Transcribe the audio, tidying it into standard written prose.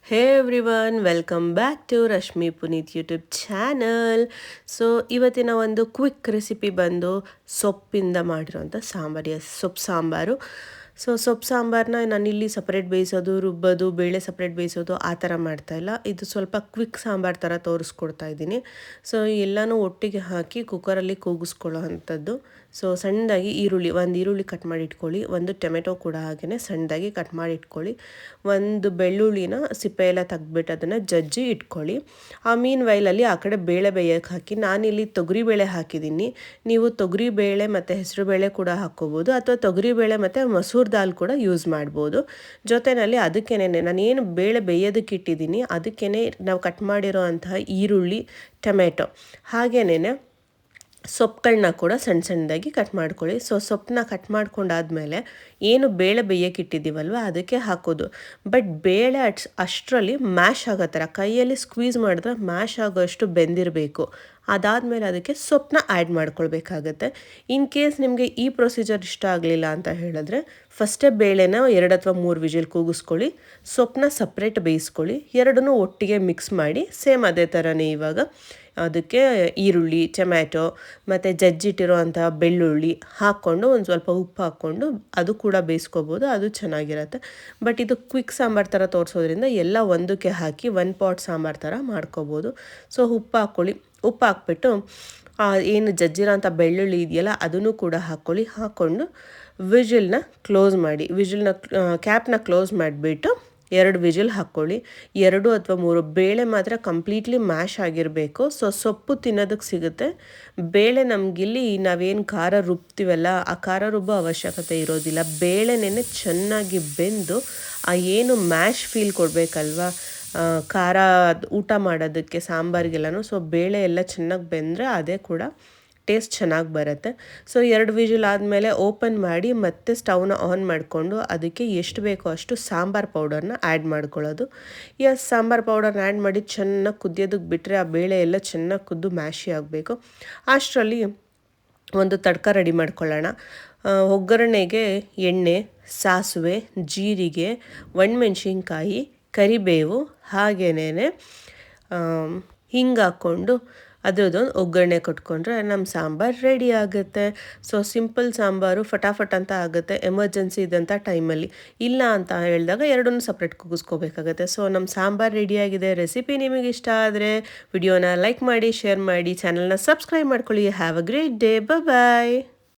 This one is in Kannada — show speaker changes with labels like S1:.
S1: Hey everyone, welcome back to Rashmi Puneeth YouTube channel. So ಇವತ್ತಿನ ಒಂದು ಕ್ವಿಕ್ ರೆಸಿಪಿ ಬಂದು ಸೊಪ್ಪಿಂದ ಮಾಡಿರೋಂಥ ಸಾಂಬಾರು, ಸೊಪ್ಪು ಸಾಂಬಾರು. ಸೊಪ್ಪು ಸಾಂಬಾರನ್ನ ನಾನಿಲ್ಲಿ ಸಪ್ರೇಟ್ ಬೇಯಿಸೋದು, ರುಬ್ಬೋದು, ಬೇಳೆ ಸಪ್ರೇಟ್ ಬೇಯಿಸೋದು ಆ ಥರ ಮಾಡ್ತಾಯಿಲ್ಲ. ಇದು ಸ್ವಲ್ಪ ಕ್ವಿಕ್ ಸಾಂಬಾರು ಥರ ತೋರಿಸ್ಕೊಡ್ತಾ ಇದ್ದೀನಿ. ಸೊ ಎಲ್ಲನೂ ಒಟ್ಟಿಗೆ ಹಾಕಿ ಕುಕ್ಕರಲ್ಲಿ ಕೂಗಿಸ್ಕೊಳ್ಳೋ ಅಂಥದ್ದು. ಸೊ ಸಣ್ಣದಾಗಿ ಒಂದು ಈರುಳ್ಳಿ ಕಟ್ ಮಾಡಿ ಇಟ್ಕೊಳ್ಳಿ, ಒಂದು ಟೊಮೆಟೊ ಕೂಡ ಹಾಗೆಯೇ ಸಣ್ಣದಾಗಿ ಕಟ್ ಮಾಡಿ ಇಟ್ಕೊಳ್ಳಿ, ಒಂದು ಬೆಳ್ಳುಳ್ಳಿನ ಸಿಪ್ಪೆ ಎಲ್ಲ ತೆಗ್ದುಬಿಟ್ಟು ಅದನ್ನು ಜಜ್ಜಿ ಇಟ್ಕೊಳ್ಳಿ. ಆ ವೈಲಲ್ಲಿ ಆ ಕಡೆ ಬೇಳೆ ಬೇಯಕ್ಕೆ ಹಾಕಿ, ನಾನಿಲ್ಲಿ ತೊಗರಿಬೇಳೆ ಹಾಕಿದ್ದೀನಿ. ನೀವು ತೊಗರಿಬೇಳೆ ಮತ್ತು ಹೆಸರುಬೇಳೆ ಕೂಡ ಹಾಕ್ಕೋಬೋದು, ಅಥವಾ ತೊಗರಿಬೇಳೆ ಮತ್ತು ಮಸೂರ್ ದಾಲ್ ಕೂಡ ಯೂಸ್ ಮಾಡ್ಬೋದು. ಜೊತೆಯಲ್ಲಿ ಅದಕ್ಕೇನೆ ನಾನೇನು ಬೇಳೆ ಬೇಯೋದಕ್ಕೆ ಇಟ್ಟಿದ್ದೀನಿ ಅದಕ್ಕೇ ನಾವು ಕಟ್ ಮಾಡಿರೋ ಅಂತಹ ಈರುಳ್ಳಿ, ಟೊಮೆಟೊ ಹಾಗೇನೆ ಸೊಪ್ಪುಗಳನ್ನ ಕೂಡ ಸಣ್ಣ ಸಣ್ಣದಾಗಿ ಕಟ್ ಮಾಡ್ಕೊಳ್ಳಿ. ಸೊಪ್ಪನ್ನ ಕಟ್ ಮಾಡ್ಕೊಂಡಾದ್ಮೇಲೆ ಏನು ಬೇಳೆ ಬೇಯಕ್ಕೆ ಇಟ್ಟಿದ್ದೀವಲ್ವ ಅದಕ್ಕೆ ಹಾಕೋದು. ಬಟ್ ಬೇಳೆ ಅಷ್ಟರಲ್ಲಿ ಮ್ಯಾಶ್ ಆಗೋ ಥರ ಕೈಯಲ್ಲಿ ಸ್ಕ್ವೀಸ್ ಮಾಡಿದ್ರೆ ಮ್ಯಾಶ್ ಆಗೋಷ್ಟು ಬೆಂದಿರಬೇಕು. ಅದಾದಮೇಲೆ ಅದಕ್ಕೆ ಸೊಪ್ಪನ್ನ ಆ್ಯಡ್ ಮಾಡ್ಕೊಳ್ಬೇಕಾಗತ್ತೆ. ಇನ್ ಕೇಸ್ ನಿಮಗೆ ಈ ಪ್ರೊಸೀಜರ್ ಇಷ್ಟ ಆಗಲಿಲ್ಲ ಅಂತ ಹೇಳಿದ್ರೆ ಫಸ್ಟೇ ಬೇಳೆನ 2 ಅಥವಾ 3 ವಿಜಿಲ್ ಕೂಗಿಸ್ಕೊಳ್ಳಿ, ಸೊಪ್ಪನ್ನ ಸಪ್ರೇಟ್ ಬೇಯಿಸ್ಕೊಳ್ಳಿ, ಎರಡನ್ನೂ ಒಟ್ಟಿಗೆ ಮಿಕ್ಸ್ ಮಾಡಿ ಸೇಮ್ ಅದೇ ಥರನೇ ಇವಾಗ ಅದಕ್ಕೆ ಈರುಳ್ಳಿ, ಟೊಮ್ಯಾಟೊ ಮತ್ತು ಜಜ್ಜಿಟ್ಟಿರೋ ಅಂಥ ಬೆಳ್ಳುಳ್ಳಿ ಹಾಕ್ಕೊಂಡು ಒಂದು ಸ್ವಲ್ಪ ಉಪ್ಪು ಹಾಕ್ಕೊಂಡು ಅದು ಕೂಡ ಬೇಯಿಸ್ಕೋಬೋದು, ಅದು ಚೆನ್ನಾಗಿರುತ್ತೆ. ಬಟ್ ಇದು ಕ್ವಿಕ್ ಸಾಂಬಾರು ಥರ ತೋರಿಸೋದ್ರಿಂದ ಎಲ್ಲ ಒಂದಕ್ಕೆ ಹಾಕಿ 1 ಪಾಟ್ ಸಾಂಬಾರು ಥರ ಮಾಡ್ಕೋಬೋದು. ಸೊ ಉಪ್ಪು ಹಾಕ್ಕೊಳ್ಳಿ, ಉಪ್ಪು ಹಾಕ್ಬಿಟ್ಟು ಏನು ಜಜ್ಜಿರೋ ಅಂಥ ಬೆಳ್ಳುಳ್ಳಿ ಇದೆಯಲ್ಲ ಅದನ್ನು ಕೂಡ ಹಾಕ್ಕೊಂಡು ವಿಜಿಲ್ನ ಕ್ಲೋಸ್ ಮಾಡಿ, ಕ್ಯಾಪ್ನ ಕ್ಲೋಸ್ ಮಾಡಿಬಿಟ್ಟು 2 ವಿಜಿಲ್ ಹಾಕ್ಕೊಳ್ಳಿ. 2 ಅಥವಾ 3 ಬೇಳೆ ಮಾತ್ರ ಕಂಪ್ಲೀಟ್ಲಿ ಮ್ಯಾಶ್ ಆಗಿರಬೇಕು. ಸೊಪ್ಪು ತಿನ್ನೋದಕ್ಕೆ ಸಿಗುತ್ತೆ. ಬೇಳೆ ನಮಗಿಲ್ಲಿ ನಾವೇನು ಖಾರ ರುಬ್ತೀವಲ್ಲ ಆ ಖಾರ ರುಬ್ಬೋ ಅವಶ್ಯಕತೆ ಇರೋದಿಲ್ಲ. ಬೇಳೆನೇ ಚೆನ್ನಾಗಿ ಬೆಂದು ಏನು ಮ್ಯಾಶ್ ಫೀಲ್ ಕೊಡಬೇಕಲ್ವ ಖಾರ ಊಟ ಮಾಡೋದಕ್ಕೆ ಸಾಂಬಾರಿಗೆಲ್ಲನೂ. ಸೊ ಬೇಳೆ ಎಲ್ಲ ಚೆನ್ನಾಗಿ ಬೆಂದರೆ ಅದೇ ಕೂಡ ಟೇಸ್ಟ್ ಚೆನ್ನಾಗಿ ಬರುತ್ತೆ. ಸೊ 2 ವಿಜಿಲ್ ಆದಮೇಲೆ ಓಪನ್ ಮಾಡಿ ಮತ್ತೆ ಸ್ಟವ್ನ ಆನ್ ಮಾಡಿಕೊಂಡು ಅದಕ್ಕೆ ಎಷ್ಟು ಬೇಕೋ ಅಷ್ಟು ಸಾಂಬಾರು ಪೌಡರ್ನ ಆ್ಯಡ್ ಮಾಡ್ಕೊಳ್ಳೋದು. ಸಾಂಬಾರು ಪೌಡರ್ನ ಆ್ಯಡ್ ಮಾಡಿ ಚೆನ್ನಾಗಿ ಕುದಿಯೋದಕ್ಕೆ ಬಿಟ್ಟರೆ ಆ ಬೇಳೆ ಎಲ್ಲ ಚೆನ್ನಾಗಿ ಕುದ್ದು ಮ್ಯಾಶಿ ಆಗಬೇಕು. ಅಷ್ಟರಲ್ಲಿ ಒಂದು ತಡ್ಕ ರೆಡಿ ಮಾಡ್ಕೊಳ್ಳೋಣ. ಒಗ್ಗರಣೆಗೆ ಎಣ್ಣೆ, ಸಾಸಿವೆ, ಜೀರಿಗೆ, ಒಣಮೆಣ್ಸಿನ್ಕಾಯಿ, ಕರಿಬೇವು ಹಾಗೇನೇ ಹಿಂಗೆ ಹಾಕ್ಕೊಂಡು ಅದರದ್ದೊಂದು ಒಗ್ಗರಣೆ ಕೊಟ್ಕೊಂಡ್ರೆ ನಮ್ಮ ಸಾಂಬಾರು ರೆಡಿ ಆಗುತ್ತೆ. ಸೊ ಸಿಂಪಲ್ ಸಾಂಬಾರು ಫಟಾಫಟ್ ಅಂತ ಆಗುತ್ತೆ ಎಮರ್ಜೆನ್ಸಿ ಇದ್ದಂಥ ಟೈಮಲ್ಲಿ. ಇಲ್ಲ ಅಂತ ಹೇಳಿದಾಗ ಎರಡನ್ನೂ ಸಪ್ರೇಟ್ ಕೂಗಿಸ್ಕೋಬೇಕಾಗತ್ತೆ. ಸೊ ನಮ್ಮ ಸಾಂಬಾರು ರೆಡಿಯಾಗಿದೆ. ರೆಸಿಪಿ ನಿಮಗೆ ಇಷ್ಟ ಆದರೆ ವಿಡಿಯೋನ ಲೈಕ್ ಮಾಡಿ, ಶೇರ್ ಮಾಡಿ, ಚಾನಲ್ನ ಸಬ್ಸ್ಕ್ರೈಬ್ ಮಾಡ್ಕೊಳ್ಳಿ. Have a great day. Bye.